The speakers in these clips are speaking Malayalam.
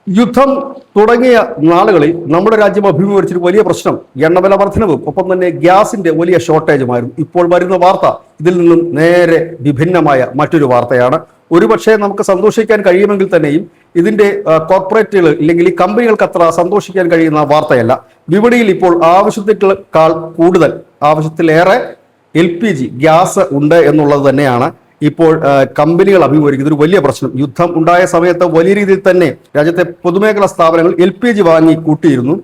യുദ്ധം തുടങ്ങിയ നാളുകളിൽ നമ്മുടെ രാജ്യം അഭിമുഖീകരിച്ചൊരു വലിയ പ്രശ്നം എണ്ണവില വർധനവും ഒപ്പം തന്നെ ഗ്യാസിന്റെ വലിയ ഷോർട്ടേജുമായിരുന്നു. ഇപ്പോൾ വരുന്ന വാർത്ത ഇതിൽ നിന്നും നേരെ വിഭിന്നമായ മറ്റൊരു വാർത്തയാണ്. ഒരുപക്ഷെ നമുക്ക് സന്തോഷിക്കാൻ കഴിയുമെങ്കിൽ തന്നെയും ഇതിന്റെ കോർപ്പറേറ്റുകൾ ഇല്ലെങ്കിൽ ഈ കമ്പനികൾക്ക് അത്ര സന്തോഷിക്കാൻ കഴിയുന്ന വാർത്തയല്ല. വിപണിയിൽ ഇപ്പോൾ ആവശ്യത്തേക്കാൾ കൂടുതൽ ആവശ്യത്തിലേറെ LPG ഗ്യാസ് ഉണ്ട് എന്നുള്ളത് തന്നെയാണ് ഇപ്പോൾ കമ്പനികൾ അഭിമുഖീകരിക്കുന്ന ഒരു വലിയ പ്രശ്നം. യുദ്ധം ഉണ്ടായ സമയത്ത് വലിയ രീതിയിൽ തന്നെ രാജ്യത്തെ പൊതുമേഖലാ സ്ഥാപനങ്ങൾ LPG വാങ്ങി കൂട്ടിയിരുന്നു.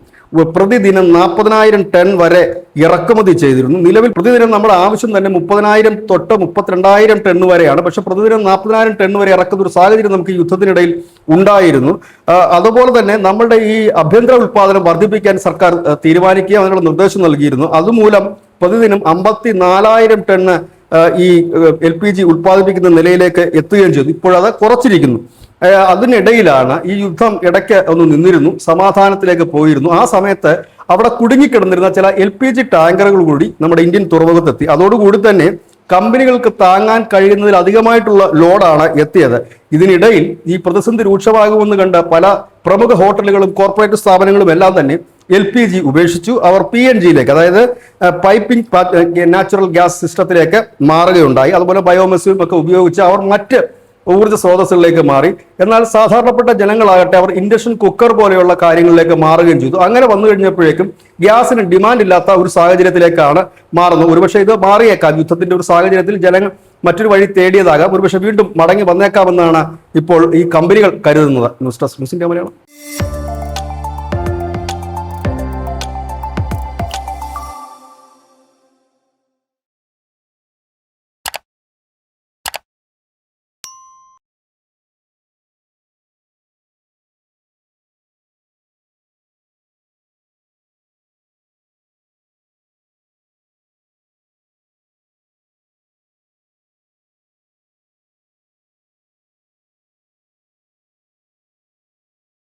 പ്രതിദിനം 40,000 ടൺ വരെ ഇറക്കുമതി ചെയ്തിരുന്നു. നിലവിൽ പ്രതിദിനം നമ്മുടെ ആവശ്യം തന്നെ 30,000 തൊട്ട് 32,000 ടൺ വരെയാണ്. പക്ഷെ പ്രതിദിനം 40,000 ടൺ വരെ ഇറക്കുന്ന ഒരു സാഹചര്യം നമുക്ക് യുദ്ധത്തിനിടയിൽ ഉണ്ടായിരുന്നു. അതുപോലെ തന്നെ നമ്മളുടെ ഈ ആഭ്യന്തര ഉൽപ്പാദനം വർദ്ധിപ്പിക്കാൻ സർക്കാർ തീരുമാനിക്കുകയും അതിനുള്ള നിർദ്ദേശം നൽകിയിരുന്നു. അതുമൂലം പ്രതിദിനം 54,000 ടണ്ണ് ഈ LPG ഉൽപ്പാദിപ്പിക്കുന്ന നിലയിലേക്ക് എത്തുകയും ചെയ്തു. ഇപ്പോഴത് കുറച്ചിരിക്കുന്നു. അതിനിടയിലാണ് ഈ യുദ്ധം ഇടയ്ക്ക് ഒന്ന് നിന്നിരുന്നു, സമാധാനത്തിലേക്ക് പോയിരുന്നു. ആ സമയത്ത് അവിടെ കുടുങ്ങിക്കിടന്നിരുന്ന ചില LPG ടാങ്കറുകൾ കൂടി നമ്മുടെ ഇന്ത്യൻ തുറമുഖത്തെത്തി. അതോടുകൂടി തന്നെ കമ്പനികൾക്ക് താങ്ങാൻ കഴിയുന്നതിൽ അധികമായിട്ടുള്ള ലോഡാണ് എത്തിയത്. ഇതിനിടയിൽ ഈ പ്രതിസന്ധി രൂക്ഷമാകുമെന്ന് കണ്ട പല പ്രമുഖ ഹോട്ടലുകളും കോർപ്പറേറ്റ് സ്ഥാപനങ്ങളും എല്ലാം തന്നെ LPG ഉപേക്ഷിച്ചു. അവർ PNG-യിലേക്ക്, അതായത് പൈപ്പിംഗ് നാച്ചുറൽ ഗ്യാസ് സിസ്റ്റത്തിലേക്ക് മാറുകയുണ്ടായി. അതുപോലെ ബയോമെസ്സും ഒക്കെ ഉപയോഗിച്ച് അവർ മറ്റ് ഊർജ്ജ സ്രോതസ്സുകളിലേക്ക് മാറി. എന്നാൽ സാധാരണപ്പെട്ട ജനങ്ങളാകട്ടെ അവർ ഇൻഡക്ഷൻ കുക്കർ പോലെയുള്ള കാര്യങ്ങളിലേക്ക് മാറുകയും ചെയ്തു. അങ്ങനെ വന്നു കഴിഞ്ഞപ്പോഴേക്കും ഗ്യാസിന് ഡിമാൻഡ് ഇല്ലാത്ത ഒരു സാഹചര്യത്തിലേക്കാണ് മാറുന്നത്. ഒരുപക്ഷെ ഇത് മാറിയേക്കാം. യുദ്ധത്തിന്റെ ഒരു സാഹചര്യത്തിൽ ജനങ്ങൾ മറ്റൊരു വഴി തേടിയതാകാം. ഒരുപക്ഷെ വീണ്ടും മടങ്ങി വന്നേക്കാമെന്നാണ് ഇപ്പോൾ ഈ കമ്പനികൾ കരുതുന്നത്. News desk Malayalam.